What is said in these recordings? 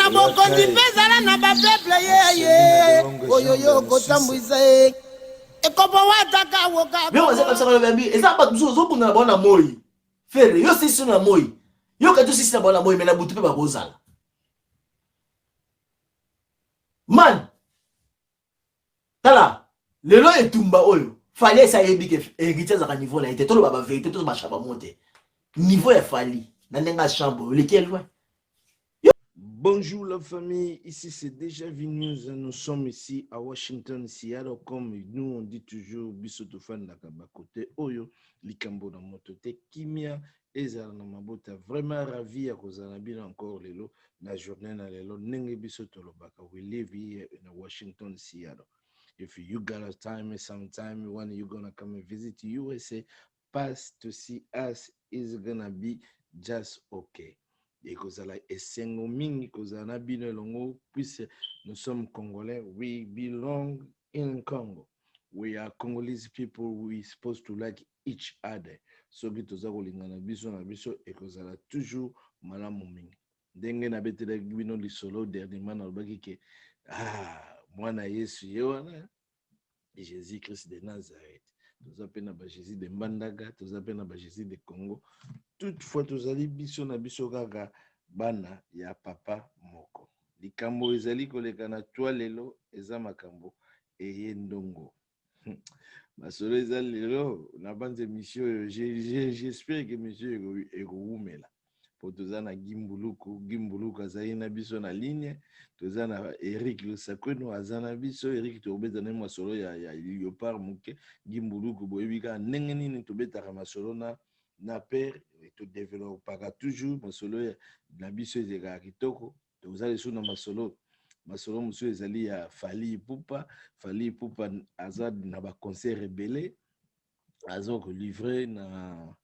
na bokonzi pezala na ba peuple ye oyoyo kotambwisa e ekopo wataka woka mais on sait comme ça on va bien et ça pas tout zo buna bona moyi faire yo sisi na moyi yo ka tout sisi na bona moyi mais na butu pe ba bozala man tala lelo etumba oyo fallait ça yebi que héritier za niveau là était tout ba vérité tout ba chaba monter niveau est fali na nenga chambre lequel loin. Bonjour la famille, ici c'est déjà News, nous sommes ici à Washington, Seattle, comme nous on dit toujours, Bisotofan Nakaba côté Oyo, Likambo na motote, Kimia, Ezara na mabota, vraiment ravi à Kozanabina encore lelo, la journée na lelo, Nenge Bisotolobaka, we live here in Washington, Seattle. If you got a time, sometime when you're gonna come and visit USA, pass to see us is gonna be just okay. Et kozala esengo mingi kozala bino longo puisque nous sommes congolais, we belong in Congo, we are Congolese people, we supposed to like each other, so bitoza kolingana biso na biso et kozala toujours malamu mingi ndenge na betela bino lisolo dernièrement na lobaki ke mwana Yesu yewana Jésus Christ de Nazareth, toza pena ba Jésus de Mbandaka, toza pena ba Jésus de Congo. Toutefois, tozali biso na biso kaka bana ya papa moko. Likambo ezali koleka na toi lelo eza makambo eye ndongo. Masolo eza lelo na banze mission j'espère que monsieur ekoumela. Po toza na Gimbuluku azali na biso na ligne, toza na Eric Lusakweno azana biso, Eric tobeta na masolo ya Léopard muke, Gimbuluku boyebika ndenge nini tobetaka masolo na père to développera toujours masolo na biso ezeka kitoko tozali suna masolo musu ezali ya Fally Ipupa azad na ba concert rebelle azoko livrer na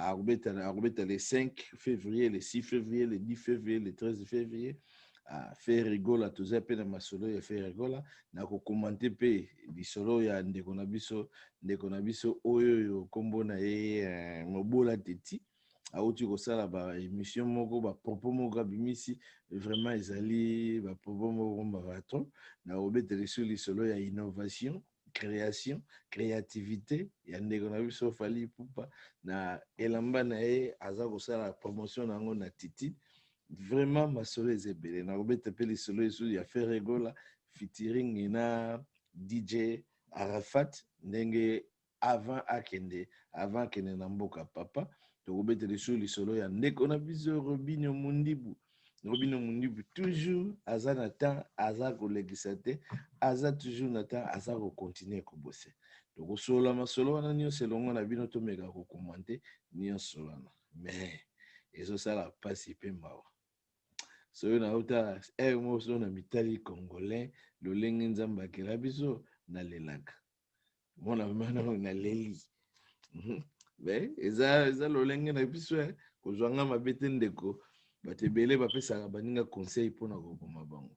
arbeta le 5 février, le 6 février, le 10 février, le 13 février faire rigola toza pe na masolo ya faire rigola na ko commenter pe bisolo ya ndeko na biso oyo kombo na ye Mobola Teti auti ko sala ba émission moko ba propos moko bimisi vraiment ezali ba propos moko marathon na obetele sur lisolo ya innovation, création, créativité ya ndeko na biso Fally Ipupa na elamba na ye aza ko sala promotion nango na Titi. Vraiment masolo ezebele na obeta pe lisolo esu ya faire rigola featuring na DJ Arafat ndenge avant akende na mboka papa to obeta lisolo ya ndeko na biso Robinho Mundibu toujours aza na temps aza kolegisa te aza toujours na temps aza ko continuer ko bosser to kosola masolo wana nyonso elongo na bino to meka ko commenter nyonso wana mais ezo sala pasi pe mbawa. So na uta moso na mitali congolais lolenge nzamba akela biso na lelaka mona mana na leli be eza lolenge na biso kozwanga mabete ndeko batebele bapesaka baninga conseil pona kokoma bango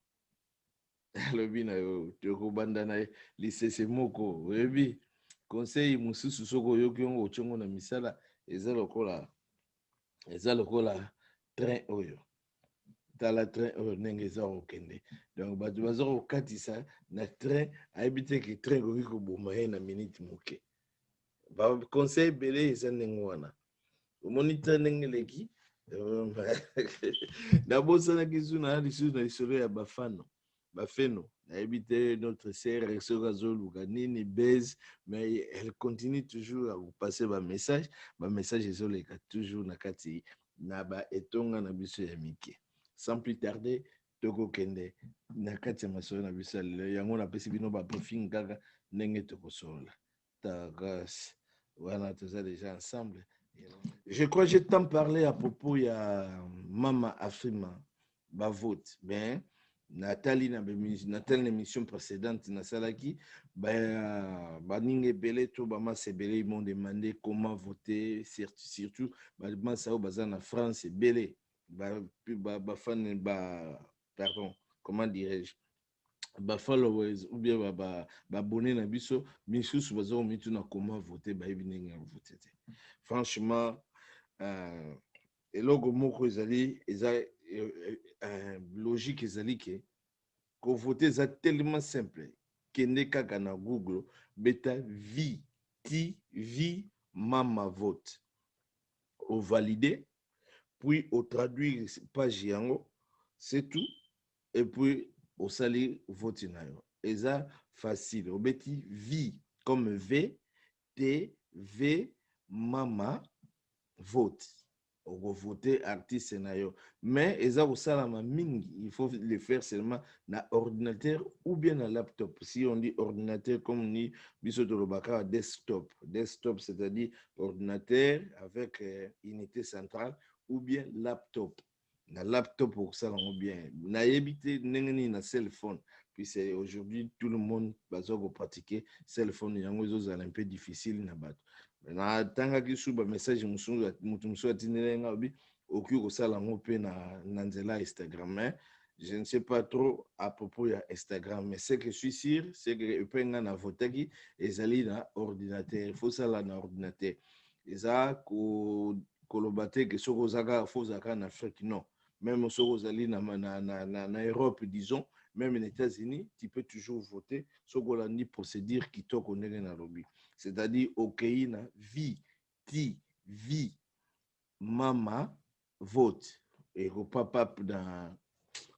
lobi na yo tokobanda na lisese moko oyebi conseil mususu soko yoki ngo ochongo na misala eza lokola train oyo tala train oyo ndenge eza kokende donc bato baza kokatisa na train ayebi te ke train koki koboma ye na minute moke baconseil ebele eza ndenge wana omoni train ndenge eleki nabosanaki suna lisusu na lisolo ya bafeno nayebi te notre sœur soki azoluka nini base mais elle continue toujours à vous passer bamessage ezoleka toujours na kati na baetonga na biso ya mike. Sans plus tarder tokokende na kati ya masolo na biso lelo yango napesi bino babriefing kaka ndenge tokosola tagas wana toza déjà ensemble. Je crois que j'ai tant parlé à propos ya Mama Afrima vote ben Nathalie na telle émission précédente na salaki baninge belé to bama sebele ils m'ont demandé comment voter surtout ba sao baza na France belé fan pardon comment dirais-je followers ou bien abonnés na biso misusu bazo mitu na comment voter yebi ndenge voter. Franchement eloko moko eza logique ezali ke ko voter ça tellement simple kende kaka na Google beta vie mama vote au valider puis au traduire page yango c'est tout et puis au sali vote na yo eza facile obeti vie comme V T V mama vote au voter artiste na yo mais eza kosalama mingi il faut le faire seulement na ordinateur ou bien na laptop. Si on dit ordinateur comme on dit biso tolobaka desktop c'est-à-dire ordinateur avec unité centrale ou bien laptop. Na laptop okosalango bien nayebi te ndenge nini na cell phone puis c'est aujourd'hui tout le monde bazo ko pratiquer cell phone yango ezozala un peu difficile na bato na tangaki suba message mutu musu atindelenga obi oki kosala yango mpe na nzela Instagram mais je ne sais pas trop à propos ya Instagram mais ce que je suis sûr c'est que epenga na votaki ezali na ordinateur il faut sala na ordinateur eza koloba te ke soko ozaka fozaka na Afrique non même soko ozali na Europe disons même aux États-Unis, tu peux toujours voter sur la procédure qui t'a connu dans lobby. C'est-à-dire au pays na vie mama vote et au pop-up dans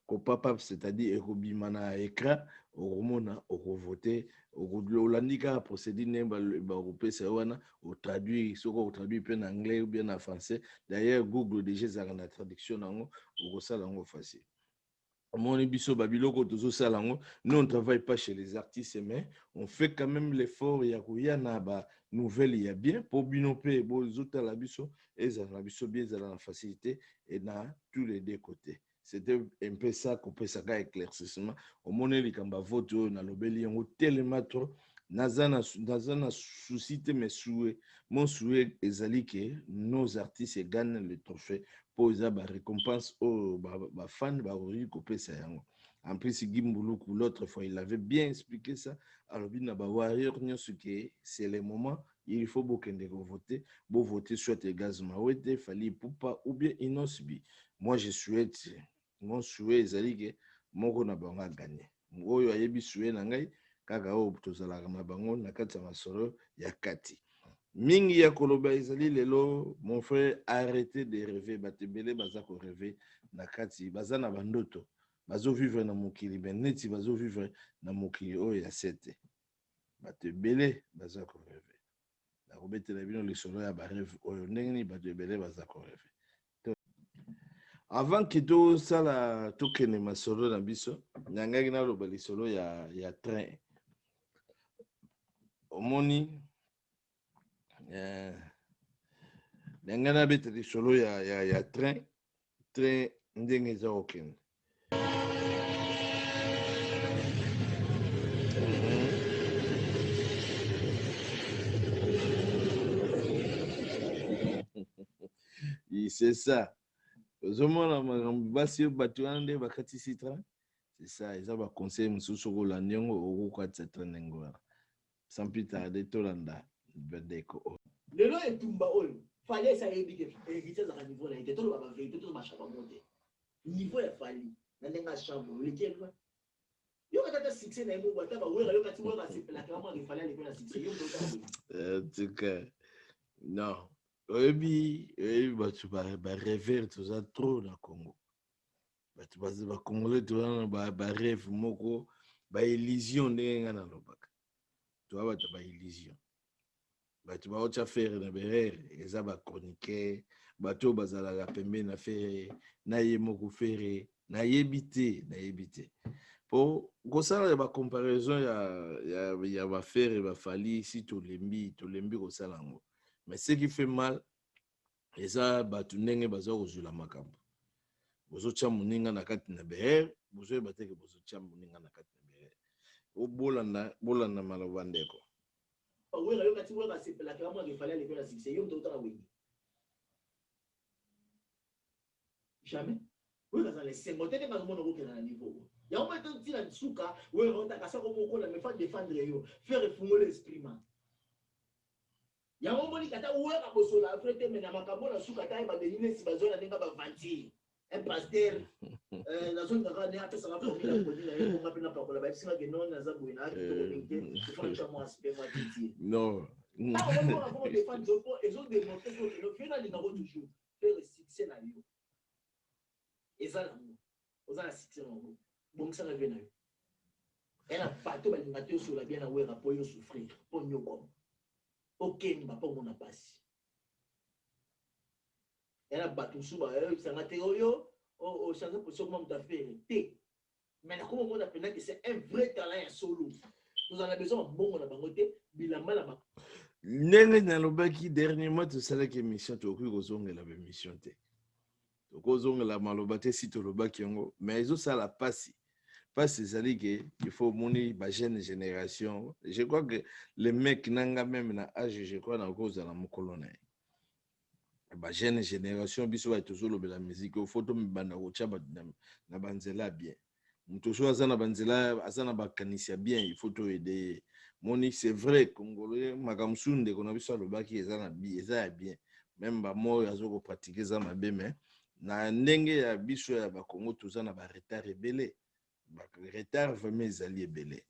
au pop-up c'est-à-dire au bimana écran au mona au voter au landika procédure nemba européen c'est wana au traduit soko au traduit en anglais ou bien en français. D'ailleurs Google déjà ça la traduction nango au ça lango facile. Mon ébiso babiloko tozo salango nous on travaille pas chez les artistes mais on fait quand même l'effort ya kuya na ba nouvelle ya bien pour binope bo zota la biso et za la biso bien za la facilité et na tous les deux côtés c'était un peu ça qu'on peut ça éclaircissement au monde likamba vote na lobeli yango tellement trop nazana souci te mes souhaits mon souhait ezali que nos artistes gagnent le trophée pour eza ba récompense au ba fan ba ori kopesa yango en plus Gimbuluku l'autre fois il avait bien expliqué ça alors bina ba warrior nyonso ke c'est le moment il faut bokende voter bo voter soit Gaz Mawete Fally Ipupa ou bien Inosbi. Moi je souhaite mon souhait ezali ke moko na bango gagner oyo ayebi souhait na ngai kaka o tozalaka na bango na kati ya masolo ya kati mingi ya koloba ezali lelo mon frère arrêtez de rêver batebele baza ko rêver na kati baza na bandoto bazo vivre na mokili beneti bazo vivre na mokili oyo ya sete batebele baza ko rêver na kobetela bino lisolo ya ba rêve oyo ndenge ni batebele baza ko rêver avant que to sala tokene masolo na biso nyangaki na loba lisolo ya train omoni nangana bete lisolo ya train ndenge eza okende c'est ça ozomona makambo basi bato wana nde bakatisi train c'est ça eza baconseil mosusu okolanda yango okokatisa train ndenge wana sans plus tarder tolanda bandeko lelo etumba oyo Fally ayebi ke héritier za niveau na ite toloba ba vérité to machapa monte niveau ya Fally na ndenga chambre lequel yo kata succès na yebo bata ba wera yo kati wera sepela kama ke Fally ale na succès yo en tout cas non oyebi batu ba rêver tout ça trop na Congo batu ba congolais to ba rêve moko ba illusion ndenge na lobaka to bata ba illusion batu ba ocha faire na berere eza ba chroniqueur bato bazalaka pembe na faire na ye moko faire na yebite po kosala ba comparaison ya ba faire ba Fally si tolembi kosala ngo mais ce qui fait mal eza batu ndenge bazo kozula makambo bozo cha muninga na kati na berere bozo bateke bozo cha muninga na kati na berere o bolanda maloba ndeko wera yo kati wera sepela kama ke Fally ale na succès yo mtota wengi jamais wera za les 5 tete ka mona ko kena na niveau ya o meta tila suka wera on ta kasa ko moko na me fa défendre yo faire fungole esprit man ya o moni kata wera bosola afrique mais na makambo na suka ta ba denine si bazona ndenga ba vanti un pasteur la zone de après ça va former la commune on appelle pas la c'est que non na zabu na il faut que moi aspect moi titi non ah on va avoir des fans ils ont démontré que le final il n'a pas toujours faire le succès na yo et ça là aux a succès bon ça revient na yo elle a pas tout balingateur sur la bien na wera pour yo souffrir pour nyoko OK mba pour mon passe elle a battu sous ba ça na yo au changer pour ce moment d'affaires T mais la comment on appelle que c'est un vrai talent solo nous en avons besoin bon on a bangoté bilamba la ba ndenge nalobaki dernièrement tosalaki émission tokoki kozongela émission te tokozongela maloba te si tolobaki yango mais ezosala pasi ezali ke il faut moni ba jeune génération je crois que les mecs nanga même na âge je crois na kozala mokolo na ye ba jeune génération biso ba tozolobela musique au photo mibanda kocha na banzela bien muto so azana banzela azana bakanisia bien il faut to aider moni c'est vrai congolais makamsunde kona biso alobaki ezana bien eza bien même ba mo yazoko pratiquer za mabe mais na ndenge ya biso ya ba Congo tozana ba retard ebele ba retard vraiment ezali ebele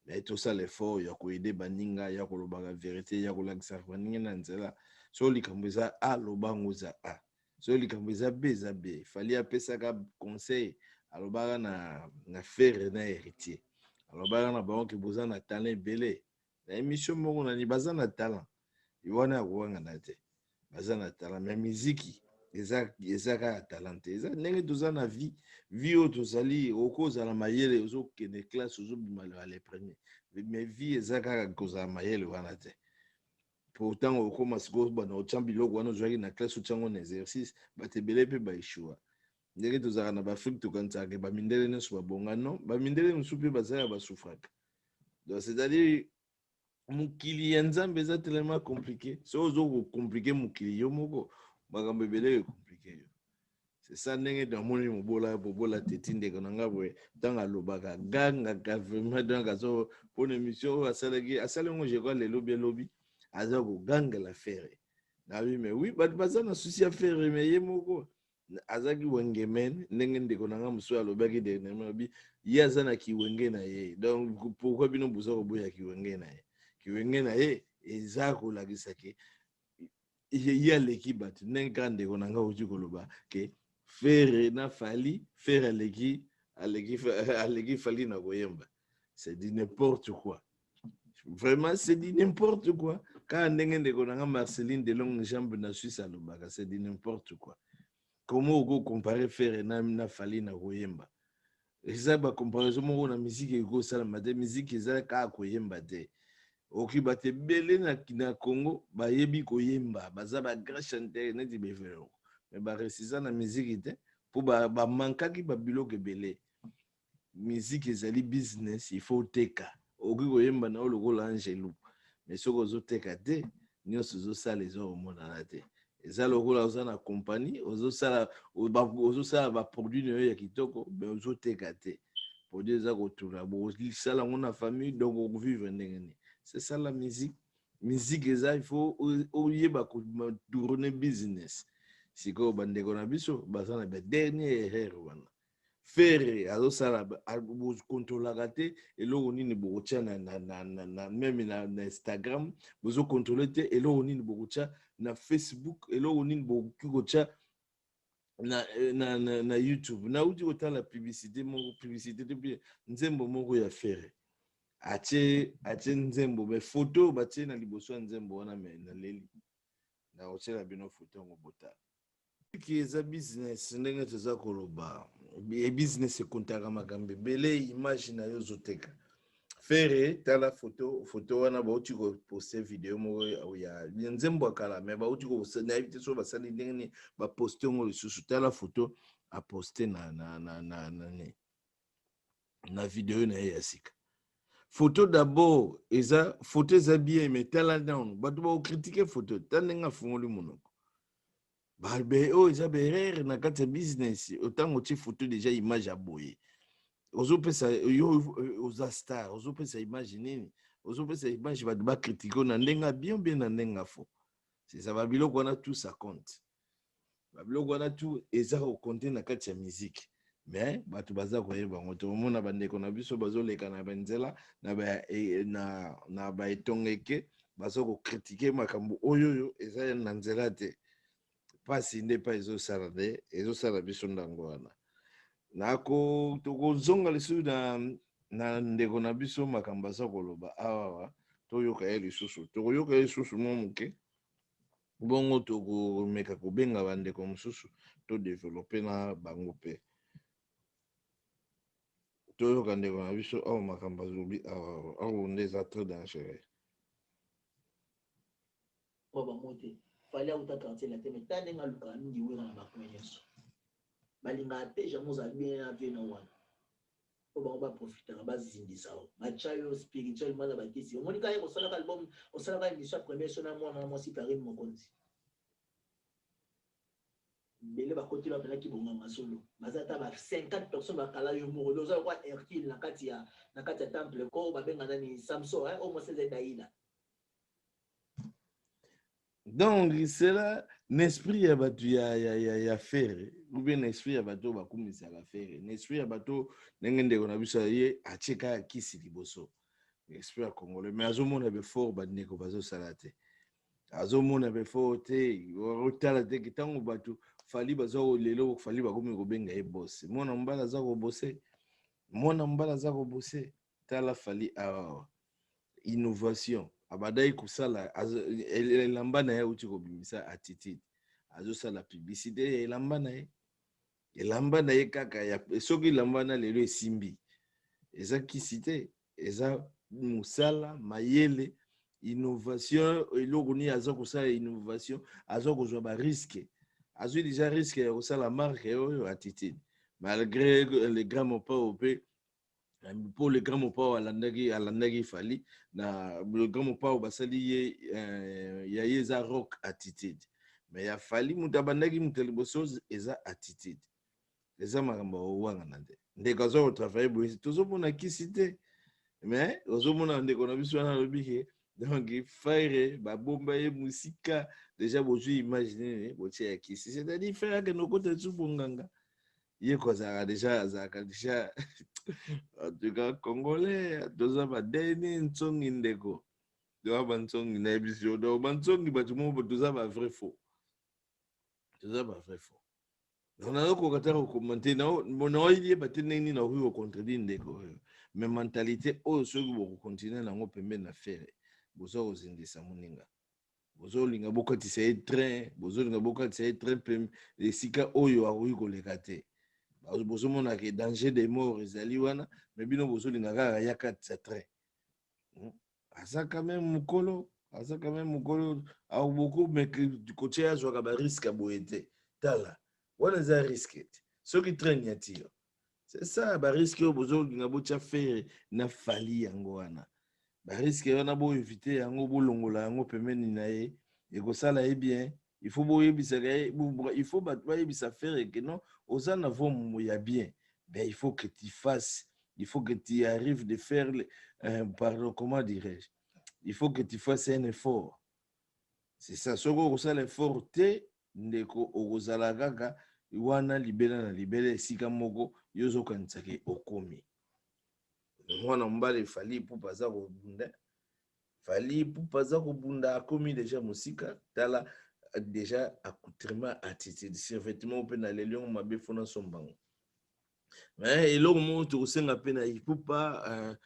mais tout ça l'effort ya ko aider baninga ya ko loba vérité ya ko lakisa baninga na nzela so likambo eza a lobango za a so likambo eza b eza b fali apesaka conseil alobaka na faire na héritier alobaka na bango ke boza na talent ebele na émission moko nani baza na talent iwana yakuwanga na te baza na talent mais miziki eza kaka talent te eza ndenge toza na vie oyo tozali okozala mayele ozokende classe ozobima le premier mais vie eza kaka kozala mayele wana te pourtant okoma sikoyo bana otya biloko wana ozwaki na classe otyango na exercice bato ebele mpe baeshua ndenge tozalaka na baafrike tokanisaka bamindele nyonso babonga non bamindele mosusu mpe bazalaka basufraka donc c'est-à-dire mokili ya nzambe eza tellement compliqué so ozokomplike mokili yo moko makambo ebele ekomplike yo c'est ça ndenge namoni mobola teti ndeko na nga boye ntango alobaka gangaka vraiment donc azo mpona émission oyo asali yango je crois lelo bien lobi aza kogangela fere nabi mais oui bato baza na susi ya fere mais ye moko azaki wengemen ndenge ndeko na nga mosusu alobaki dernièrement ye aza na kiwenge na ye donc pourquoi bino boza koboya kiwenge na ye kiwenge na ye eza kolakisa ke ye aleki bato ndenge kaka ndeko na nga oti koloba ke fere na fali fere aleki fali na koyemba c'est dit n'importe quoi vraiment c'est dit n'importe quoi kaka ndenge ndeko na nga Marceline Delonge jambe na Suisse alobaka c'est dit n'importe quoi comment oko comparer fere na fali na koyemba eza ba comparaison moko na musique ekosalama te musique eza kaka koyemba te oki bato ebele na Congo bayebi koyemba baza ba grand chanteur neti bevelo mais baresisa na musique te mpo bamankaki babiloko ebele musique ezali business il faut teka oki koyemba na yo lokola Angelou mais soki ozoteka te nyonso ozosala ezokomonana te eza lokola oza na compagnie ozosala baproduit na yo ya kitoko mais ozoteka te produit eza kotuna bosala yango na famille donc okovivre ndenge nini c'est ça la musique musique eza il faut oyeba kotourne business sikoyo bandeko na biso baza na dernier erreur wana fere azosala bokontrolaka te eloko nini bokotya meme na Instagram bozokontrole te eloko nini bokotya na Facebook eloko nini bokoki kotya na YouTube nauti kotala publicité te mpe nzembo moko ya fere atie nzembo me photo batie na liboso ya nzembo wana me na leli na kotiela bino photo yango botala ki eza business ndenge toza koloba business ekontaka makambo ebele image na yo ozoteka fere tala photo wana bauti koposte video moko ya nzembo akala me bauti nayebi te so basali ndenge nini baposte yango lisusu tala photo aposte na video na ye ya sika photo d'abord eza photo eza bien mais tala nano bato bakokritike photo ta ndenge afungoli monoko balbe oyo eza berere na kati ya business otango otie photo déjà image ya boye ozopesa yo oza star ozopesa image nini ozopesa image bato bakritike na ndenge bien na ndenge fo c'est ça babiloko wana tout ça compte biloko wana tu eza kokonte na kati ya musique mais bato baza koyeba ngo tomona bandeko na biso bazoleka na banzela na baetongeke baza kokritike makambo oyo eza na nzela te pasi nde pa ezosala te ezosala biso ndango wana tokozonga lisusu na ndeko na biso makambo aza koloba awawa toyoka ye lisusu tokoyoka ye lisusu mwa moke bongo tokomeka kobenga bandeko mosusu todevelope na bango mpe toyoka ndeko na biso awa makambo azobi awa nde eza très dangereux bamote fali auta quartier la teme tande ngaluka mingi wera na bakwe nyonso balinga te jambo za bien na vie na wana oba ba profiter ba zindisa bachayo spirituellement na bakisi omoni kaya ko sala album o sala ka émission première sona mwana moi si Karim Mokonzi bele ba côté la pena ki bonga masolo bazata ba 50% bakala yo mo doza kwa Hercule na kati ya temple ko ba benga nani Samson o mo seze daila. Donc c'est là l'esprit ya batu ya faire ou bien l'esprit ya batu bakumisa la faire l'esprit ya batu ndenge ndeko na biso ye acheka kisi liboso l'esprit ya congolais mais azomona be fort bandeko bazo salate azomona be fort te rotala te kitango batu fali bazo lelo fali bakomi kobenga e boss mona mbala za ko bosser tala fali innovation abadai kusala elamba na ye uti kobimisa attitude azosala publicité elamba na ye kaka ya soki elamba na lelo esimbi eza kisi te eza musala mayele innovation eloko nini aza kosala innovation aza kozwa barisque azwi déjà risque ya kosala marque oyo attitude malgré le grand mopao mpe pour le grand mopao alandaki fali na le grand mopao basali ye ya ye eza rock attitude mais ya fali mutu abandaki mutu liboso eza attitude eza makambo owangana te ndeko aza kotravaille boye tozomona kisi te mais ozomona ndeko na biso wana alobi ke donc faire babomba ye musika déjà bozwi imagine botia ya kisi c'est-à-dire faire akende okota lisu bonganga ye kozalaka déjà en tout cas congolais toza badeni ntsongi ndeko toza bantsongi na yebiso donc bantsongi bato moko toza bavrai faux donc nazokoka ta kokomante naoyeba te ndenge nini nakoki kocontredire ndeko oyo mais mentalité oyo soki bokokontinue nango pembeni na fere boza kozindisa moninga bozolinga bokatisa ye train esika oyo akoki koleka te bozomona ke danger de mort ezali wana mais bino bozolinga kaka ya katisa train aza quand même mokolo beaucoup mais kotia azwaka bariske boye te tala wana eza riske te soki train ya tio c'est ça bariske oyo bozolinga botia fere na fali yango wana bariske wana boevite yango bolongola yango pembeni na ye ekosala ye bien il faut boyebisaka ye il faut bato bayebisa fere ke non oza na vomo ya bien ben il faut que tu fasses il faut que tu arrives de faire pardon comment dirais-je il faut que tu fasses un effort c'est ça soki okosala effort te ndeko okozala kaka wana libela na libela esika moko yo ozokanisaki okomi mwana mobali fali pupa aza kobunda akomi déjà mosika tala déjà accoutrement attitude survêtement mpe na leliongo mabe fona sombango mais eloko moko tokosenga mpe na epupa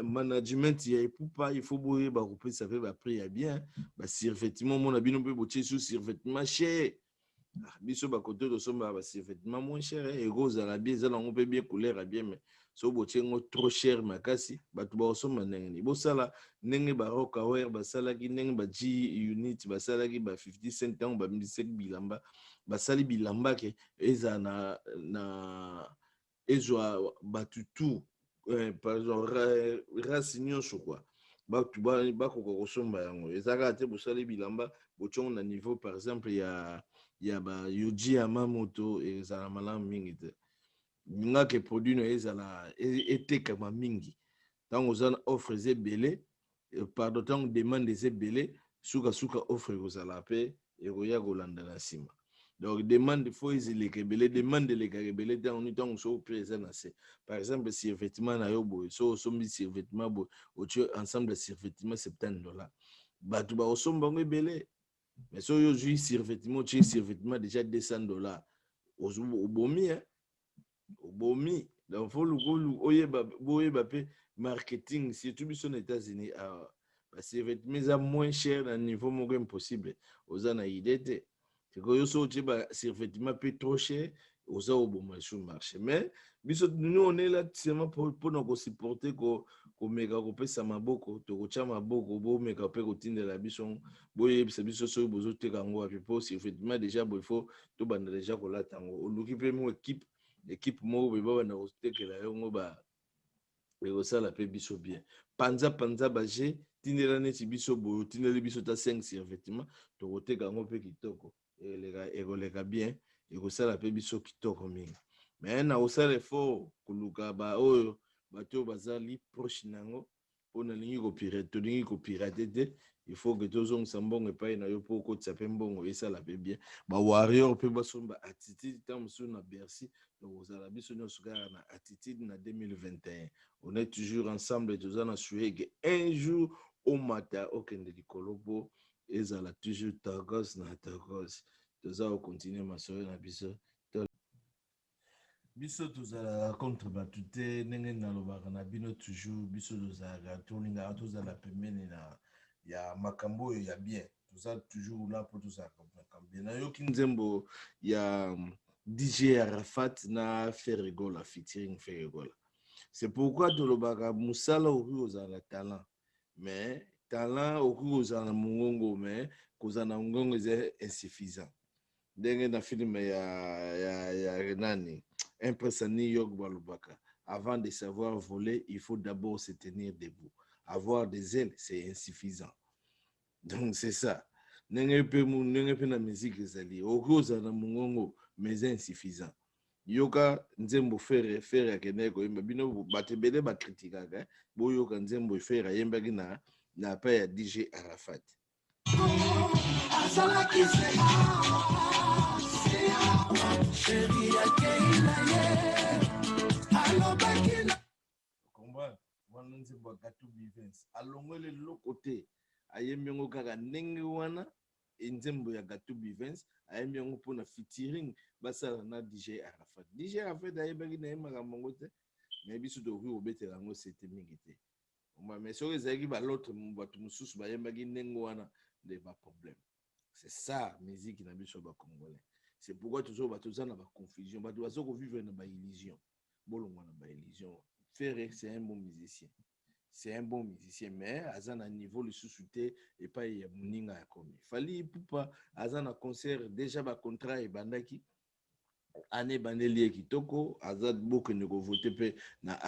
management ya epupa il faut boyeba kopesa mpe baprix ya bien basurvêtement mona bino mpe botie su survêtement cher biso bakote tosomba basurvêtement moins cher ekozala bien eza nango mpe bien couleur ya bien mais so botie yango trop cher makasi bato bakosomba ndenge nini bosala ndenge barock aware basalaki ndenge ba G unit basalaki ba 50 cent ntango bamisaki bilamba basali bilamba ke ezala na ezwa bato tout par exemple race nyonso kwa bato bakoka kosomba yango ezaka te bosali bilamba botiongo na niveau par exemple ya ba yoji ya mamoto ezala malamu mingi te ngaka produit na ezala etekama mingi ntango oza na offre eza ebele pardon ntango demande eza ebele suka offre ekozala mpe ekoya kolanda na nsima Donc, demande il faut les rebelles, demande les rebelles dans un temps où présent. Par exemple, si effectivement, na yobo, so sombi si effectivement, au ensemble de survêtements $70. Bah, tu vas au sombre rebelle. Mais si yo jouis survêtement, tu survêtement déjà $200. Au bomi, hein? Au bomi. Donc, il faut le oye marketing, surtout aux États-Unis. Parce que c'est moins cher à un niveau impossible. Aux idée. C'est que yo survêtement peu trop cher, aux au bon marché. Mais, nous, on est là seulement pour nous supporter ko mega ko pesa maboko to ko cha maboko bo mega pe ko tindela biso boye biso so bozo te kango api po survêtement déjà il faut to banda déjà ko la tango oluki pe mo équipe moko be baba na ko tekela yongo ba ekosala pe biso bien panza baje tindela neti biso boyo tindeli biso ta 5 survêtement tokoteka yango mpe kitoko ekoleka bien ekosala pe biso kitoko mingi me na kosala effort koluka baoyo bato oyo bazali proche nango mpo tolingi kopirate te il faut que tozongisa mbongo epai na yo mpo okotisa mpe mbongo esala mpe bien bawarrior mpe basomba attitude ntango mosusu na bercy tokozala biso nyonso kaka na attitude na 2021 on est toujours ensemble toza na suege un jour omata okende likolo mpo ezala toujours tagos na tagos toza kocontinue masolo na biso biso tozalaka contre bato te ndenge nalobaka na bino toujours biso tozalaka tolingaka tozala pembeni ya makambo oyo ya bien toza toujours là mpo tozalaka makambo bien nayoki nzembo ya DJ Arafat na Ferregola featuring Ferregola. C'est pourquoi tolobaka musala okoki kozala na talent mais talent okoki kozala na mongongo mais kozala na mongongo eza insuffisant ndenge na filme ya nani Impress à New York balobaka avant de savoir voler il faut d'abord se tenir debout avoir des ailes c'est insuffisant donc c'est ça ndenge pe na musique ezali okoki kozala na mongongo mais insuffisant yoka nzembo fere akendeki koyemba bino bato ebele bakritikaka boyoka nzembo fere ayembaki na pa ya DJ Arafat comprendre wana nzembo ya Gatou Bivens alongwele loko te ayembi yango kaka ndenge wana nzembo ya Gatou Bivens ayembi yango mpona featuring basala na DJ Arafat ayebaki na ye makambo yango te me biso tokoki kobetela yango sete mingi te mais soki ezalaki balotre bato mosusu bayembaki ndenge wana nde baproblème c'est ça musique na biso ya bacongolais c'est pourquoi toujours bato oza na baconfusion bato baza kovivre na baillusion bolongwa na baillusion Ferre c'est un bon musicien mais aza na niveau lisusu te epai ya moninga ya komi Fally Ipupa aza na concert déjà bacontrat ebandaki année bandeli kitoko aza bokende kovote mpe na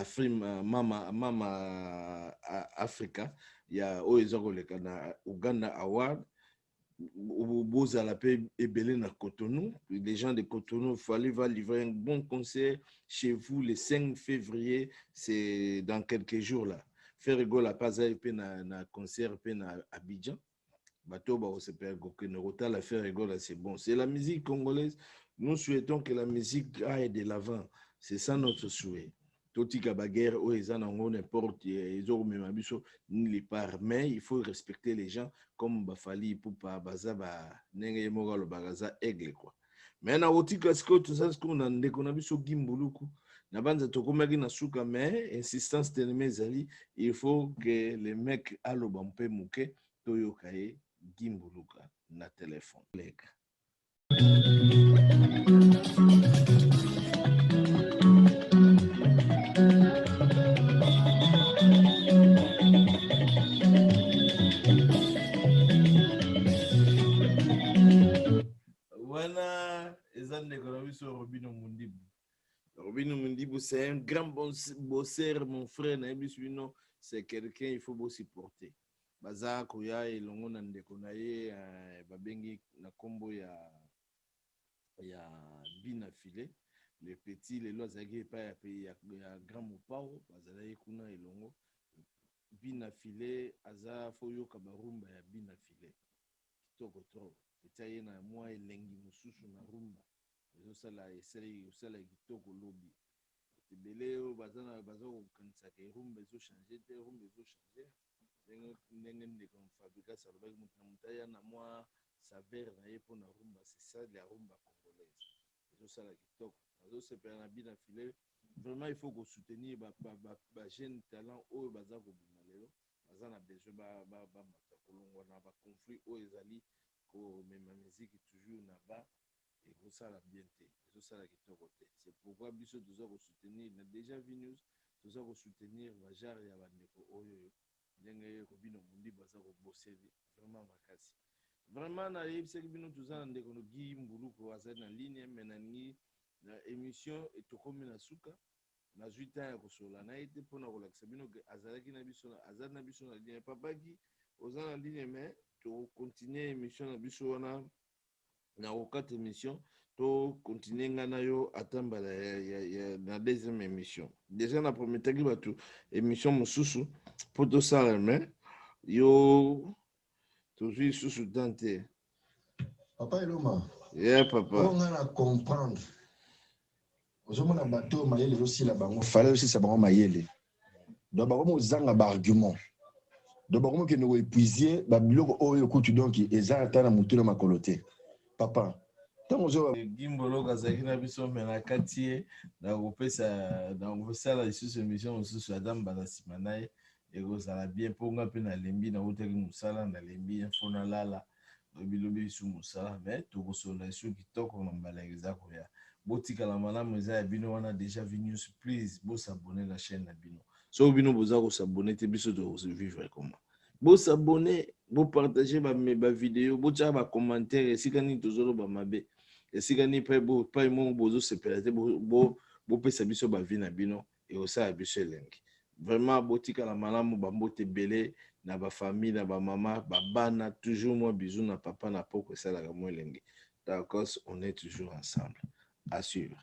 mama Africa ya oyo eza koleka na Uganda Award bozala pe ebele na Cotonou les gens de Cotonou Fally va livrer un bon concert chez vous le 5 février c'est dans quelques jours là Ferregola Paza pe na concert pe na Abidjan bato ba osepela kokende kotala Ferregola c'est bon c'est la musique congolaise nous souhaitons que la musique aille de l'avant c'est ça notre souhait totika baguerre oyo eza nango n'importe ezokomema biso nulle part mais il faut respecter les gens comme Fally Ipupa baza ndenge ye moko alobaka aza aigle quoi mais na otika sikoyo toza sikoyo na ndeko na biso Gimbuluku na banza tokomaki na suka mais insistance telema ezali il faut que le mec aloba mpe moke toyoka ye Gimbuluka na telefone leka wana eza ndeko na biso Robino Mundibu c'est un grand bosseur mon frère na biso bino c'est quelqu'un il faut beau supporter baza koya elongo na ndeko na ye babengi na kombo ya Bina Filé le petit lelo azalaki epai ya grand mopao bazalaki kuna elongo Bina Filé aza foyoka barumba ya Bina Filé kitoko trop etia ye na mwa elengi mosusu na rumba ezosala esala kitoko lobi ebele oyo baza kokanisaka rumba ezochange te rumba ezochange ndenge ndeko Fabrikas alobaki moto na moto aya na mwa savere na ye mpona rumba c'est ça la rumba congolaise ezosala kitoko azosepela na bina file vraiment il faut kosoutenir bajeune talent oyo baza kobima lelo baza na besoin bamata kolongwa na baconflit oyo ezali komema miziki toujours na ba ekosala bien te ezosala kitoko te c'est pourquoi biso toza kosoutenir na déjà Vinus toza kosoutenir bajare ya bandeko oyo ndenge kobino mondi baza koboseli vraiment makasi vraiment nayebisaki bino toza na ndeko nogi mbuluko azali na ligne me naningi na émission etokomi na suka nazwi temps ya kosola na ye te mpona kolakisa bino ke azali na biso na ligne papaki oza na ligne me tokontinue émission na biso wana na kokata émission tokontinue nga na yo ata mbala na deuxième émission déjà na prometaki bato émission mosusu mpo tosala me yo tozwi lisusu temps te Papa Eloma. Yeah, papa. On a comprendre. Ozomona bateau mayele aussi la bango. Fallait aussi ça bango mayele. Donc bango zanga ba argument. Donc bango ke no épuiser ba biloko oyo kutu donc ezata na mutu na makolote. Papa. Tant ozo Gimbolo kazaki na biso mena katie na kopesa na kopesa lisusu émission mosusu adam bana sima naye ekozala bien ponga pe na lembi na otaki musala na lembi infona lala bilobi su musala mais tokosola su kitoko na mbala eza koya botikala malamu eza ya bino wana déjà Vinus please bo s'abonner la chaîne na bino so bino boza ko s'abonner te biso to vivre comment bo s'abonner bo partager ba vidéo bo tcha ba commentaire esika ni tozolo ba mabe esika ni pe bo pa mo bozo sepela te bo pesa biso ba vie na bino et osa biso elengi vraiment botikala malamu bambote belé na ba famille na ba mama ba bana toujours moi bisous na papa na poko esalaka mo elengi d'accord on est toujours ensemble à suivre.